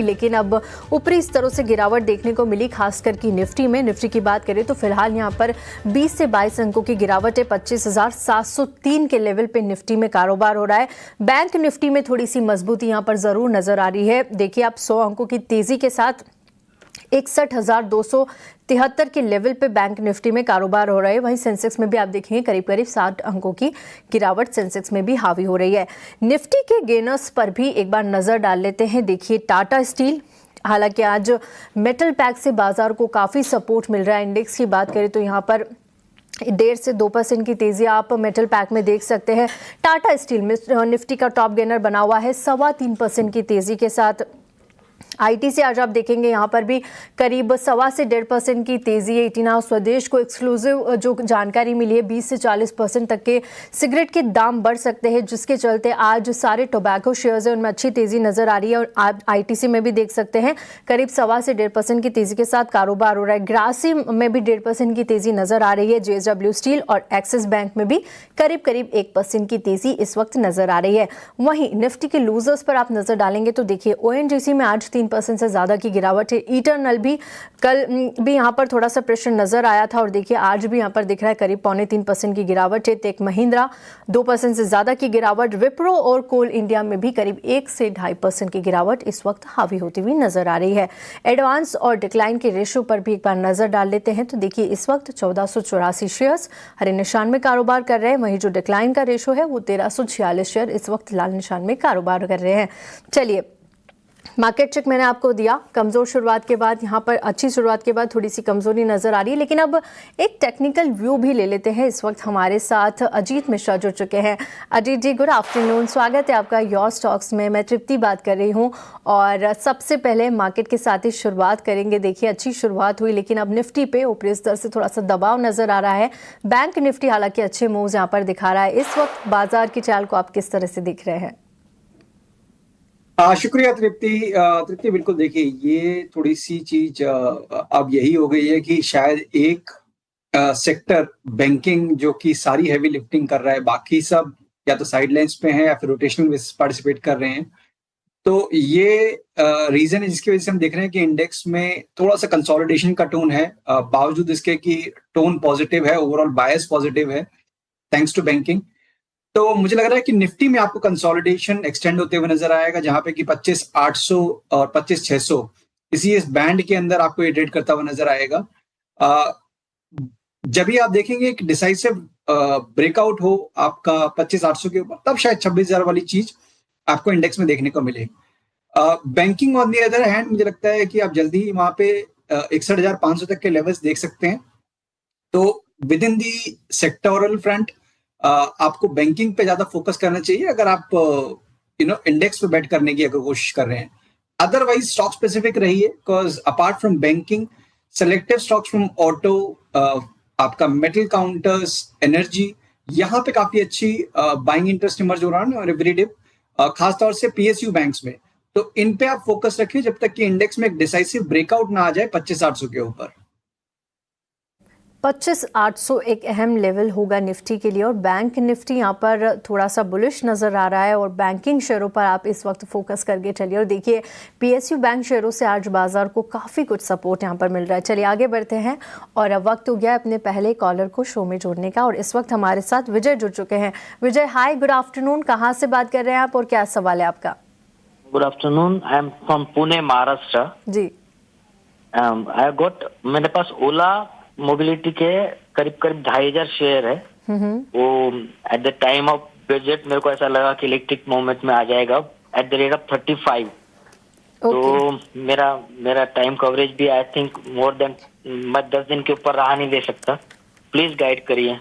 लेकिन अब ऊपरी स्तरों से गिरावट देखने को मिली, खासकर की निफ्टी में। निफ्टी की बात करें तो फिलहाल यहां पर 20 से 22 अंकों की गिरावट है। 25,703 के लेवल पे निफ्टी में कारोबार हो रहा है। बैंक निफ्टी में थोड़ी सी मजबूती यहां पर जरूर नजर आ रही है। देखिए आप 100 अंकों की तेजी के साथ 61,273 के लेवल पे बैंक निफ्टी में कारोबार हो रहा है। वहीं सेंसेक्स में भी आप देखेंगे करीब करीब 60 अंकों की गिरावट सेंसेक्स में भी हावी हो रही है। निफ्टी के गेनर्स पर भी एक बार नजर डाल लेते हैं। देखिए टाटा स्टील, हालांकि आज मेटल पैक से बाजार को काफी सपोर्ट मिल रहा है। इंडेक्स की बात करें तो यहाँ पर 1.5 से 2% की तेजी आप मेटल पैक में देख सकते हैं। टाटा स्टील में निफ्टी का टॉप गेनर बना हुआ है 3.25% की तेजी के साथ। आईटीसी आज आप देखेंगे यहाँ पर भी करीब 1.25 से 1.5% की तेजी है। इटिना स्वदेश को एक्सक्लूसिव जो जानकारी मिली है 20 से 40% तक के सिगरेट के दाम बढ़ सकते हैं, जिसके चलते आज सारे टोबैको शेयर्स है उनमें अच्छी तेजी नजर आ रही है। और आप आईटीसी में भी देख सकते हैं करीब 1.25 से 1.5% की तेजी के साथ कारोबार हो रहा है। ग्रासिम में भी 1.5% की तेजी नजर आ रही है। जेएसडब्ल्यू स्टील और एक्सिस बैंक में भी करीब करीब 1% की तेजी इस वक्त नजर आ रही है। वहीं निफ्टी के लूजर्स पर आप नजर डालेंगे तो देखिए ओएनजीसी में आज 3% से ज्यादा की गिरावट है। इटरनल भी कल भी यहां पर थोड़ा सा प्रेशर नजर आया था और देखिए आज भी यहां पर दिख रहा है करीब 2.25% की गिरावट है। टेक महिंद्रा 2% से ज्यादा की गिरावट। विप्रो और कोल इंडिया में भी करीब 1 से 2.5% की गिरावट इस वक्त हावी होती हुई नजर आ रही है। एडवांस और डिक्लाइन के रेशियो पर भी एक बार नजर डाल लेते हैं तो देखिए इस वक्त 1484 शेयर्स हरे निशान में कारोबार कर रहे हैं। वहीं जो डिक्लाइन का रेशियो है वो 1346 शेयर इस वक्त लाल निशान में कारोबार कर रहे हैं। चलिए मार्केट चेक मैंने आपको दिया। कमजोर शुरुआत के बाद यहाँ पर अच्छी शुरुआत के बाद थोड़ी सी कमजोरी नजर आ रही है, लेकिन अब एक टेक्निकल व्यू भी ले लेते हैं। इस वक्त हमारे साथ अजीत मिश्रा जुड़ चुके हैं। अजीत जी गुड आफ्टरनून, स्वागत है आपका योर स्टॉक्स में। मैं तृप्ति बात कर रही हूँ और सबसे पहले मार्केट के साथ ही शुरुआत करेंगे। देखिए अच्छी शुरुआत हुई लेकिन अब निफ्टी पे ऊपरी स्तर से थोड़ा सा दबाव नजर आ रहा है। बैंक निफ्टी हालांकि अच्छे मूव्स यहाँ पर दिखा रहा है। इस वक्त बाजार की चाल को आप किस तरह से देख रहे हैं? शुक्रिया तृप्ति बिल्कुल। देखिए ये थोड़ी सी चीज अब यही हो गई है कि शायद एक सेक्टर बैंकिंग जो कि सारी हैवी लिफ्टिंग कर रहा है, बाकी सब या तो साइडलाइंस पे हैं या फिर रोटेशनल पार्टिसिपेट कर रहे हैं। तो ये रीजन है जिसकी वजह से हम देख रहे हैं कि इंडेक्स में थोड़ा सा कंसोलिडेशन का टोन है, बावजूद इसके कि टोन पॉजिटिव है, ओवरऑल बायस पॉजिटिव है थैंक्स टू बैंकिंग। तो मुझे लग रहा है कि निफ्टी में आपको कंसोलिडेशन एक्सटेंड होते हुए नजर आएगा, जहां पे कि 25,800 और 25,600 इस बैंड के अंदर आपको ये ट्रेड करता हुआ नजर आएगा। जब भी आप देखेंगे कि डिसाइसिव ब्रेकआउट हो आपका 25,800 के ऊपर, तब शायद 26,000 वाली चीज आपको इंडेक्स में देखने को मिले। Banking on the other hand मुझे लगता है कि आप जल्दी ही वहां पे 61,500 तक के लेवल्स देख सकते हैं। तो with in the sectoral front आपको बैंकिंग पे ज्यादा फोकस करना चाहिए अगर आप इंडेक्स पे बेट करने की अगर कोशिश कर रहे हैं। अदरवाइज स्टॉक स्पेसिफिक रहिए, because apart from banking selective stocks from auto, आपका मेटल काउंटर्स, एनर्जी, यहाँ पे काफी अच्छी बाइंग इंटरेस्ट इमर्ज हो रहा है और एवरीडे खासतौर से पीएसयू बैंक्स में। तो इन पे आप फोकस रखिए जब तक कि इंडेक्स में एक डिसाइसिव ब्रेकआउट ना आ जाए 25,800 के ऊपर। 25,800 एक अहम लेवल होगा निफ्टी के लिए और बैंक निफ्टी यहाँ पर थोड़ा सा बुलिश नजर आ रहा है और बैंकिंग शेयरों पर आप इस वक्त फोकस करके चलिए। और देखिए पीएसयू बैंक शेयरों से आज बाजार को काफ़ी कुछ सपोर्ट यहाँ पर मिल रहा है। चलिए आगे बढ़ते हैं और अब वक्त हो गया अपने पहले कॉलर को शो में जोड़ने का और इस वक्त हमारे साथ विजय जुड़ चुके हैं। विजय हाय, गुड आफ्टरनून, कहाँ से बात कर रहे हैं आप और क्या सवाल है आपका? Good afternoon, I am from Pune Maharashtra ji. I got, मेरे पास ओला मोबिलिटी के करीब 2,500 शेयर है। वो at the time of budget मेरे को ऐसा लगा कि इलेक्ट्रिक मूवमेंट में आ जाएगा एट द रेट ऑफ 35। तो मेरा टाइम कवरेज भी आई थिंक मोर देन, मैं 10 दिन के ऊपर रहा नहीं दे सकता। प्लीज गाइड करिए।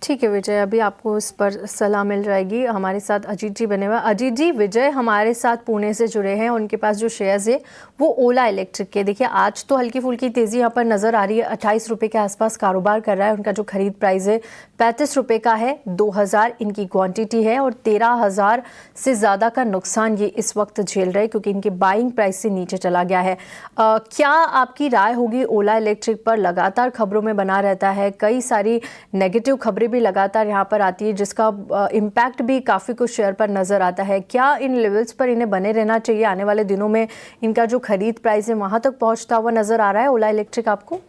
ठीक है विजय, अभी आपको इस पर सलाह मिल जाएगी। हमारे साथ अजीत जी बने हुए। अजीत जी, विजय हमारे साथ पुणे से जुड़े हैं। उनके पास जो शेयर्स है वो ओला इलेक्ट्रिक के। देखिए आज तो हल्की फुल्की तेज़ी यहाँ पर नज़र आ रही है। 28 रुपये के आसपास कारोबार कर रहा है। उनका जो खरीद प्राइस है 35 रुपये का है। 2,000 इनकी क्वांटिटी है और 13,000 से ज़्यादा का नुकसान ये इस वक्त झेल रहे क्योंकि इनके बाइंग प्राइस से नीचे चला गया है। क्या आपकी राय होगी ओला इलेक्ट्रिक पर? लगातार खबरों में बना रहता है, कई सारी नेगेटिव खबरें भी लगातार यहाँ पर आती है, जिसका इम्पैक्ट भी काफ़ी कुछ शेयर पर नज़र आता है। क्या इन लेवल्स पर इन्हें बने रहना चाहिए? आने वाले दिनों में इनका जो खरीद प्राइस है वहाँ तक पहुँचता हुआ नज़र आ रहा है ओला इलेक्ट्रिक आपको?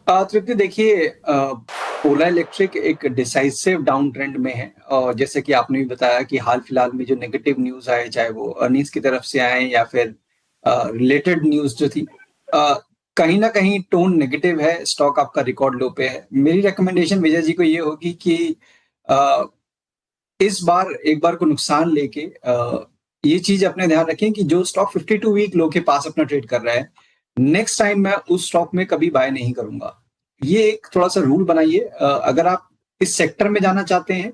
तृप्ति, देखिए, ओला इलेक्ट्रिक एक डिसाइसिव डाउन ट्रेंड में है, और जैसे कि आपने भी बताया कि हाल फिलहाल में जो नेगेटिव न्यूज आए, चाहे वो अर्निंग्स की तरफ से आए या फिर रिलेटेड न्यूज जो थी, कहीं ना कहीं टोन नेगेटिव है, स्टॉक आपका रिकॉर्ड लो पे है। मेरी रिकमेंडेशन विजय जी को ये होगी कि अ, इस बार एक बार को नुकसान लेके ये चीज अपने ध्यान रखें कि जो स्टॉक 52 वीक लो के पास अपना ट्रेड कर रहा है, नेक्स्ट टाइम मैं उस स्टॉक में कभी बाय नहीं करूंगा। ये एक थोड़ा सा रूल बनाइए। अगर आप इस सेक्टर में जाना चाहते हैं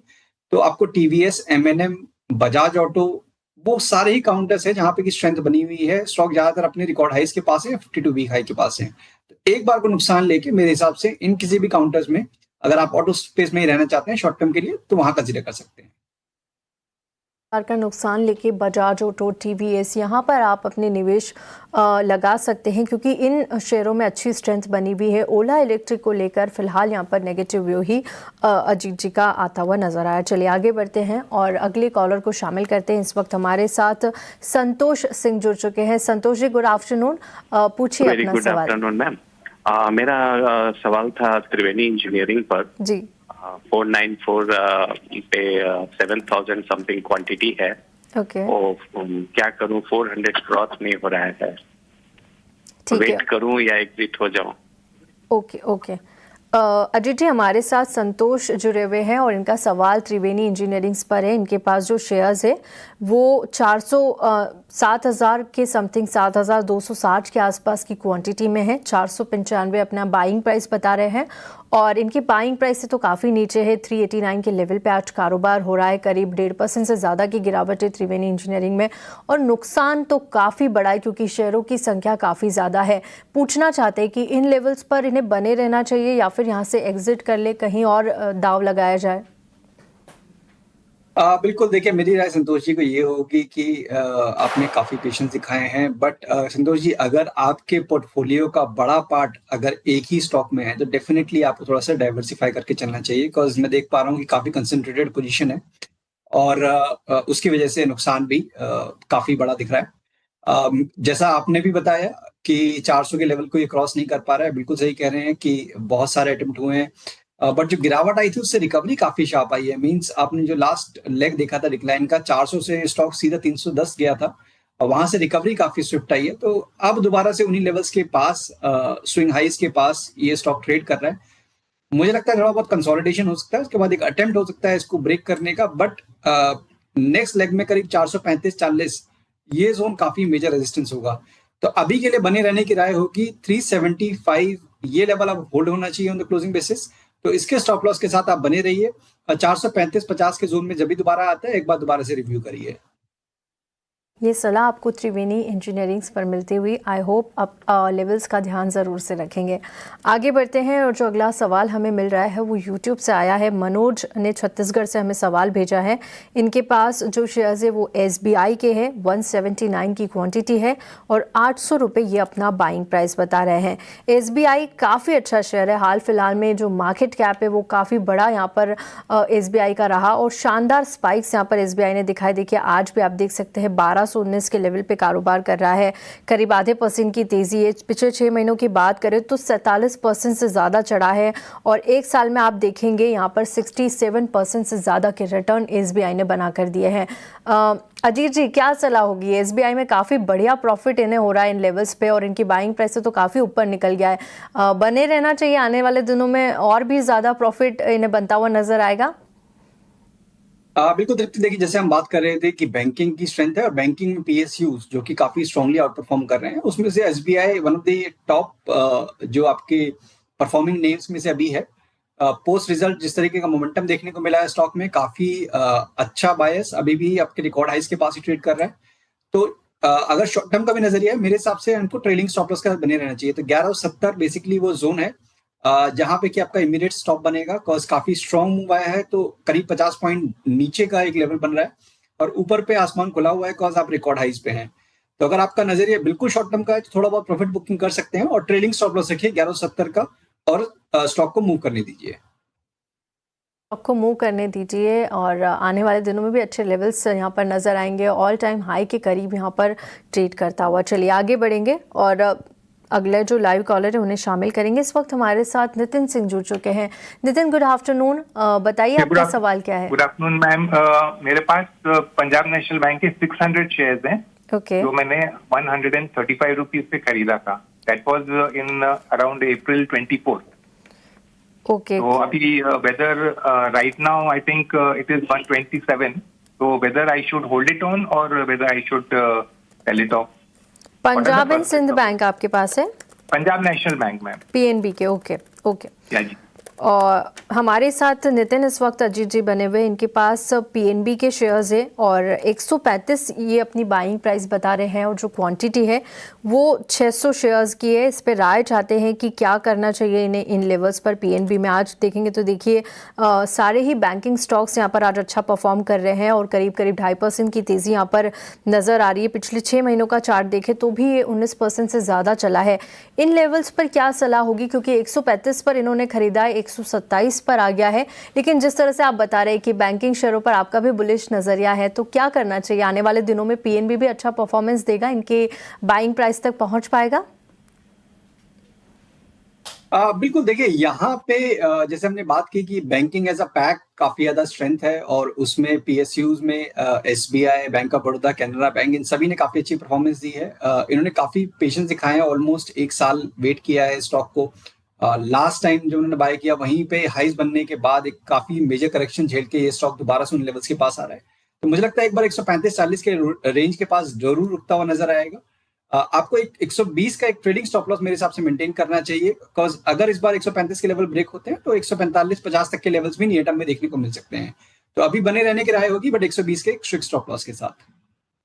तो आपको टीवीएस, एमएनएम, बजाज ऑटो, वो सारे ही काउंटर्स है जहां पे की स्ट्रेंथ बनी हुई है। स्टॉक ज्यादातर अपने रिकॉर्ड हाइस के पास है, 52 वीक हाई के पास है। तो एक बार को नुकसान लेके मेरे हिसाब से इन किसी भी काउंटर्स में, अगर आप ऑटो स्पेस में ही रहना चाहते हैं शॉर्ट टर्म के लिए, तो वहां कंसिडर कर सकते हैं। का नुकसान लेके बजाज ऑटो, टीवीएस, यहाँ पर आप अपने निवेश लगा सकते हैं, क्योंकि इन शेयरों में अच्छी स्ट्रेंथ बनी हुई है। ओला इलेक्ट्रिक को लेकर फिलहाल यहाँ पर नेगेटिव व्यू ही अजीत जी का आता हुआ नजर आया। चलिए आगे बढ़ते हैं और अगले कॉलर को शामिल करते हैं। इस वक्त हमारे साथ संतोष सिंह जुड़ चुके हैं। संतोष जी, गुड आफ्टरनून, पूछिए अपना सवाल। Good afternoon ma'am. मेरा सवाल था त्रिवेणी इंजीनियरिंग पर जी। 494 पे 7000 समथिंग क्वांटिटी है। ओके। क्या करूं? 400 क्रॉस नहीं हो रहा है। वेट करूं या एग्जिट हो जाऊं? Okay okay. अजीत जी, हमारे साथ संतोष जुड़े हुए हैं और इनका सवाल त्रिवेणी इंजीनियरिंग्स पर है। इनके पास जो शेयर्स है वो 7,000 के समथिंग, 7,260 के आसपास की क्वांटिटी में है। 495 अपना बाइंग प्राइस बता रहे हैं और इनकी बाइंग प्राइस से तो काफ़ी नीचे है। 389 के लेवल पे आज कारोबार हो रहा है। करीब 1.5% से ज़्यादा की गिरावट है त्रिवेणी इंजीनियरिंग में, और नुकसान तो काफ़ी बड़ा है क्योंकि शेयरों की संख्या काफ़ी ज़्यादा है। पूछना चाहते हैं कि इन लेवल्स पर इन्हें बने रहना चाहिए या फिर यहाँ से एग्जिट कर ले, कहीं और दाव लगाया जाए? बिल्कुल, देखिए, मेरी राय संतोष जी को ये होगी कि आपने काफी पेशेंस दिखाए हैं, बट संतोष जी, अगर आपके पोर्टफोलियो का बड़ा पार्ट अगर एक ही स्टॉक में है तो डेफिनेटली आपको थोड़ा सा डाइवर्सिफाई करके चलना चाहिए, बिकॉज मैं देख पा रहा हूँ कि काफी कंसंट्रेटेड पोजीशन है और उसकी वजह से नुकसान भी काफी बड़ा दिख रहा है। जैसा आपने भी बताया कि 400 के लेवल को ये क्रॉस नहीं कर पा रहा है, बिल्कुल सही कह रहे हैं कि बहुत सारे अटेम्प्ट हुए हैं, बट जो गिरावट आई थी उससे रिकवरी काफी शार्प आई है। मींस आपने जो लास्ट लेग देखा था डिक्लाइन का, 400 से स्टॉक सीधा 310 गया था और वहां से रिकवरी काफी स्विफ्ट आई है। तो अब दोबारा से उन्हीं लेवल्स के पास, स्विंग हाइस के पास ये स्टॉक ट्रेड कर रहा है। मुझे लगता है थोड़ा बहुत कंसोलिडेशन हो सकता है, उसके बाद एक अटेम्प्ट हो सकता है इसको ब्रेक करने का, बट नेक्स्ट लेग में करीब 435-40 ये जोन काफी मेजर रेजिस्टेंस होगा। तो अभी के लिए बने रहने की राय होगी 375 ये लेवल अब होल्ड होना चाहिए ऑन द क्लोजिंग बेसिस। तो इसके स्टॉप लॉस के साथ आप बने रहिए। 435-50 के जोन में जब भी दोबारा आता है एक बार दोबारा से रिव्यू करिए। ये सलाह आपको त्रिवेणी इंजीनियरिंग्स पर मिलती हुई आई होप आप लेवल्स का ध्यान ज़रूर से रखेंगे। आगे बढ़ते हैं और जो अगला सवाल हमें मिल रहा है वो यूट्यूब से आया है। मनोज ने छत्तीसगढ़ से हमें सवाल भेजा है। इनके पास जो शेयर्स है वो SBI के हैं, 179 की क्वांटिटी है और 800 रुपये ये अपना बाइंग प्राइस बता रहे हैं। SBI काफ़ी अच्छा शेयर है। हाल फिलहाल में जो मार्केट कैप है वो काफ़ी बड़ा यहाँ पर SBI का रहा और शानदार स्पाइक्स यहाँ पर SBI ने दिखाई। देखिए आज भी आप देख सकते हैं 1219 के लेवल पे कारोबार कर रहा है, करीब आधे % की तेजी है। पिछले 6 महीनों की बात करें तो 47% से ज़्यादा चढ़ा है और एक साल में आप देखेंगे यहाँ पर 67% से ज़्यादा के रिटर्न SBI ने बना कर दिए हैं। अजीत जी, क्या सलाह होगी? SBI में काफ़ी बढ़िया प्रॉफिट इन्हें हो रहा है इन लेवल्स पे और इनकी बाइंग प्राइस से तो काफ़ी ऊपर निकल गया है। बने रहना चाहिए, आने वाले दिनों में और भी ज़्यादा प्रॉफिट इन्हें बनता हुआ नजर आएगा? बिल्कुल तृप्ति, देखिए, जैसे हम बात कर रहे थे कि बैंकिंग की स्ट्रेंथ है और बैंकिंग में PSUs जो कि काफी स्ट्रांगली आउट परफॉर्म कर रहे हैं, उसमें से SBI one of the top जो आपके परफॉर्मिंग नेम्स में से अभी है। पोस्ट रिजल्ट जिस तरीके का मोमेंटम देखने को मिला है स्टॉक में, काफी अच्छा बायस अभी भी आपके रिकॉर्ड हाइस के पास ही ट्रेड कर रहा है। तो अगर शॉर्ट टर्म का भी नजरिया है, मेरे हिसाब से उनको ट्रेलिंग स्टॉप लॉस के साथ बने रहना चाहिए। तो 1170 बेसिकली वो जोन है जहां पे कि आपका इमीडिएट स्टॉप बनेगा, कॉज काफी स्ट्रॉन्ग मूव आया है। तो करीब 50 पॉइंट नीचे का एक लेवल बन रहा है और ऊपर पे आसमान खुला हुआ है, कॉज आप रिकॉर्ड हाइस पे हैं। तो अगर आपका नजरिया बिल्कुल शॉर्ट टर्म का है तो थोड़ा बहुत प्रॉफिट बुकिंग कर सकते हैं और ट्रेलिंग स्टॉप लॉस रखिए 1170 का और स्टॉक को मूव करने दीजिए। आपको मूव करने दीजिए और आने वाले दिनों में भी अच्छे लेवल्स यहाँ पर नज़र आएंगे। ऑल टाइम हाई के करीब यहाँ पर ट्रेड करता हुआ। चलिए आगे बढ़ेंगे और अगले जो लाइव कॉलर है उन्हें शामिल करेंगे। इस वक्त हमारे साथ नितिन सिंह जुड़ चुके हैं। Nitin, good afternoon. बताइए आपका सवाल क्या है? Good afternoon ma'am. मेरे पास पंजाब नेशनल बैंक के 600 शेयर्स हैं। ओके। जो मैंने 135 रुपीज पे खरीदा था। That was in around April 24। Okay. तो अभी whether right now I think it is 127। तो whether I should hold it on और whether I should sell it off. Punjab and Sindh bank आपके पास है? Punjab national bank ma'am, PNB के। Okay okay. या जी। और हमारे साथ नितिन इस वक्त अजीत जी बने हुए। इनके पास पीएनबी के शेयर्स है और 135 ये अपनी बाइंग प्राइस बता रहे हैं और जो क्वांटिटी है वो 600 शेयर्स की है। इस पे राय चाहते हैं कि क्या करना चाहिए इन्हें इन लेवल्स पर पीएनबी में। आज देखेंगे तो देखिए सारे ही बैंकिंग स्टॉक्स यहाँ पर आज अच्छा परफॉर्म कर रहे हैं और करीब 2.5% की तेज़ी यहाँ पर नज़र आ रही है। पिछले 6 महीनों का चार्ट देखें तो भी ये 19% से ज़्यादा चला है। इन लेवल्स पर क्या सलाह होगी, क्योंकि 135 पर इन्होंने खरीदा है, 127 पर आ गया है। लेकिन जिस तरह से आप बता रहे हैं कि बैंकिंग शेयरों पर आपका भी बुलिश नजरिया है, तो क्या करना चाहिए? आने वाले दिनों में पीएनबी भी अच्छा परफॉर्मेंस देगा, इनके बाइंग प्राइस तक पहुंच पाएगा? बिल्कुल। देखिए यहाँ पे जैसे हमने बात की कि बैंकिंग एज अ पैक काफी ज्यादा स्ट्रेंथ है और उसमें पीएसयूज में SBI, bank of Baroda, Canara bank, इन सभी ने काफी अच्छी परफॉर्मेंस दी है। इन्होंने काफी पेशेंस दिखाए हैं। ऑलमोस्ट 1 साल वेट किया है स्टॉक को। लास्ट टाइम जब उन्होंने बाय किया वहीं पे हाइज बनने के बाद एक काफी मेजर करेक्शन झेल के ये स्टॉक दोबारा से उन लेवल्स के पास आ रहा है। तो मुझे लगता है एक बार 135-40 के रेंज के पास जरूर रुकता हुआ नजर आएगा। आपको एक 120 का एक ट्रेडिंग स्टॉप लॉस मेरे हिसाब से मेंटेन करना चाहिए, बिकॉज अगर इस बार 135 के लेवल ब्रेक होते हैं तो 145-50 तक के लेवल्स भी नियर टर्म में देखने को मिल सकते हैं। तो अभी बने रहने की राय होगी, बट 120 के एक स्ट्रिक्ट स्टॉप लॉस के साथ।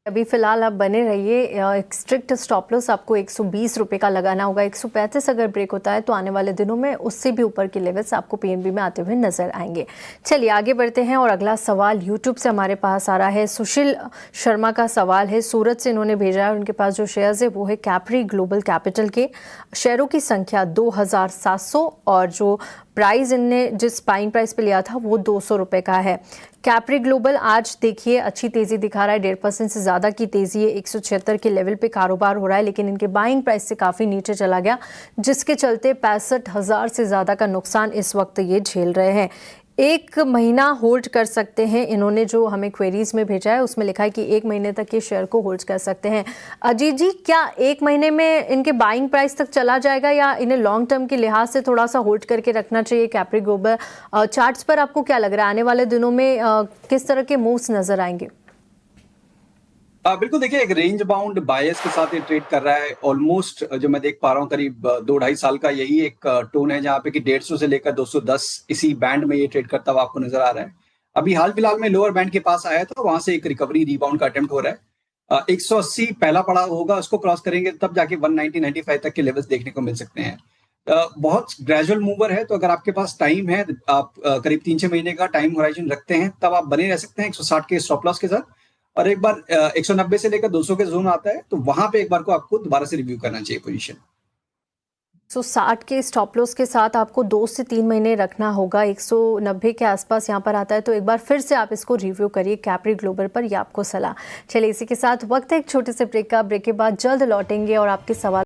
अभी फिलहाल आप बने रहिए। एक स्ट्रिक्ट स्टॉप लॉस आपको 120 रुपये का लगाना होगा। 135 अगर ब्रेक होता है तो आने वाले दिनों में उससे भी ऊपर के लेवल्स आपको पीएनबी में आते हुए नजर आएंगे। चलिए आगे बढ़ते हैं और अगला सवाल यूट्यूब से हमारे पास आ रहा है। सुशील शर्मा का सवाल है, सूरत से इन्होंने भेजा है। उनके पास जो शेयर्स है वो है कैप्री ग्लोबल कैपिटल के। शेयरों की संख्या 2700 और जो प्राइस इनने जिस बाइंग प्राइस पे लिया था वो 200 रुपये का है। कैप्री ग्लोबल आज देखिए अच्छी तेज़ी दिखा रहा है, 1.5% से ज़्यादा की तेज़ी है। 176 के लेवल पे कारोबार हो रहा है, लेकिन इनके बाइंग प्राइस से काफ़ी नीचे चला गया, जिसके चलते 65,000 से ज़्यादा का नुकसान इस वक्त ये झेल रहे हैं। 1 महीना होल्ड कर सकते हैं। इन्होंने जो हमें क्वेरीज में भेजा है उसमें लिखा है कि 1 महीने तक ये शेयर को होल्ड कर सकते हैं। अजीत जी, क्या 1 महीने में इनके बाइंग प्राइस तक चला जाएगा या इन्हें लॉन्ग टर्म के लिहाज से थोड़ा सा होल्ड करके रखना चाहिए कैप्री ग्लोबल? चार्ट्स पर आपको क्या लग रहा है आने वाले दिनों में किस तरह के मूव्स नजर आएंगे? बिल्कुल। देखिए एक रेंज बाउंड बायस के साथ ये ट्रेड कर रहा है। ऑलमोस्ट जो मैं देख पा रहा हूँ करीब 2-2.5 साल का यही एक टोन है, जहाँ पे कि 150 से लेकर 210 इसी बैंड में ये ट्रेड करता हुआ आपको नजर आ रहा है। अभी हाल फिलहाल में लोअर बैंड के पास आया था, वहां से एक रिकवरी रिबाउंड का अटेम्प्ट हो रहा है। 180 पहला पड़ा होगा, उसको क्रॉस करेंगे तब जाके 190-95 तक के लेवल्स देखने को मिल सकते हैं। बहुत ग्रेजुअल मूवर है, तो अगर आपके पास टाइम है, आप करीब 3-6 महीने का टाइम होराइजन रखते हैं, तब आप बने रह सकते हैं 160 के स्टॉप लॉस के साथ। और एक बार 190 से लेकर 200 के जोन आता है तो वहां पे एक बार को आपको दोबारा से रिव्यू करना चाहिए पोजीशन। 160 के स्टॉप लॉस के साथ आपको 2 से 3 महीने रखना होगा। 190 के आसपास यहाँ पर आता है, तो एक बार फिर से आप इसको रिव्यू करिए कैप्री ग्लोबल पर, यह आपको सलाह। चलिए इसी के साथ वक्त है एक छोटे से ब्रेक का। ब्रेक के बाद जल्द लौटेंगे और आपके सवाल